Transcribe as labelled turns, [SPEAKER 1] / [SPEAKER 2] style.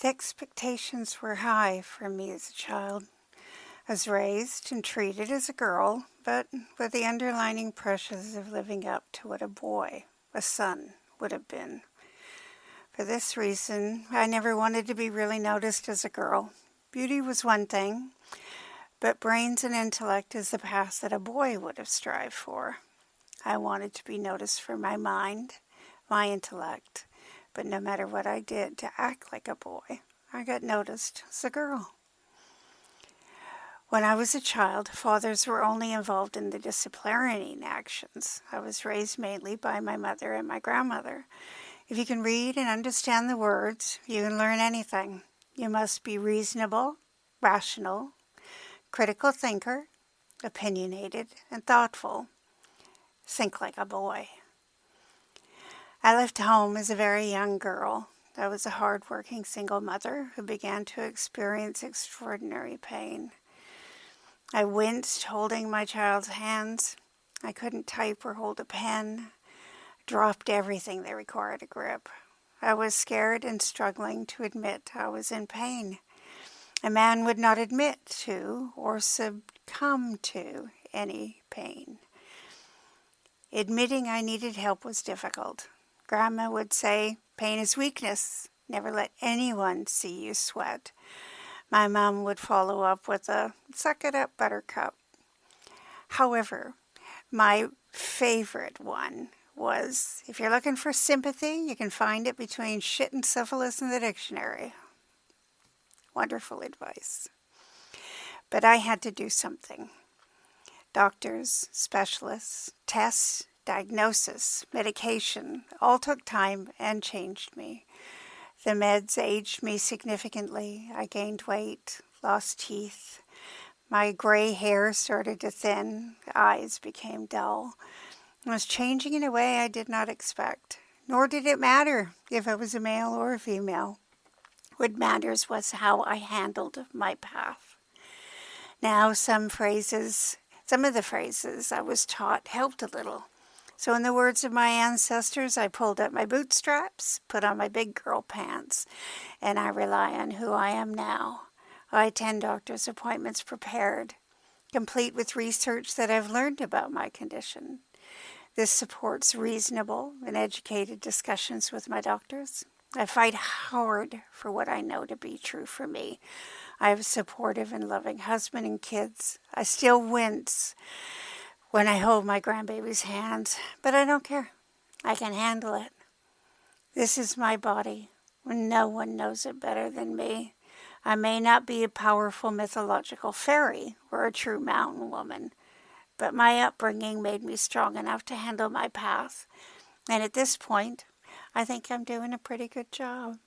[SPEAKER 1] The expectations were high for me as a child. I was raised and treated as a girl, but with the underlining pressures of living up to what a boy, a son, would have been. For this reason, I never wanted to be really noticed as a girl. Beauty was one thing, but brains and intellect is the path that a boy would have strived for. I wanted to be noticed for my mind, my intellect, but no matter what I did to act like a boy, I got noticed as a girl. When I was a child, fathers were only involved in the disciplining actions. I was raised mainly by my mother and my grandmother. If you can read and understand the words, you can learn anything. You must be reasonable, rational, critical thinker, opinionated, and thoughtful. Think like a boy. I left home as a very young girl. I was a hard-working single mother who began to experience extraordinary pain. I winced holding my child's hands. I couldn't type or hold a pen. Dropped everything that required a grip. I was scared and struggling to admit I was in pain. A man would not admit to or succumb to any pain. Admitting I needed help was difficult. Grandma would say, "Pain is weakness. Never let anyone see you sweat." My mom would follow up with a "suck it up, buttercup." However, my favorite one was, if you're looking for sympathy, you can find it between shit and syphilis in the dictionary. Wonderful advice. But I had to do something. Doctors, specialists, tests, diagnosis, medication, all took time and changed me. The meds aged me significantly. I gained weight, lost teeth. My gray hair started to thin. Eyes became dull. I was changing in a way I did not expect. Nor did it matter if I was a male or a female. What matters was how I handled my path. Now, some of the phrases I was taught helped a little. So in the words of my ancestors, I pulled up my bootstraps, put on my big girl pants, and I rely on who I am now. I attend doctor's appointments prepared, complete with research that I've learned about my condition. This supports reasonable and educated discussions with my doctors. I fight hard for what I know to be true for me. I have a supportive and loving husband and kids. I still wince when I hold my grandbaby's hands, but I don't care. I can handle it. This is my body. No one knows it better than me. I may not be a powerful mythological fairy or a true mountain woman, but my upbringing made me strong enough to handle my path. And at this point, I think I'm doing a pretty good job.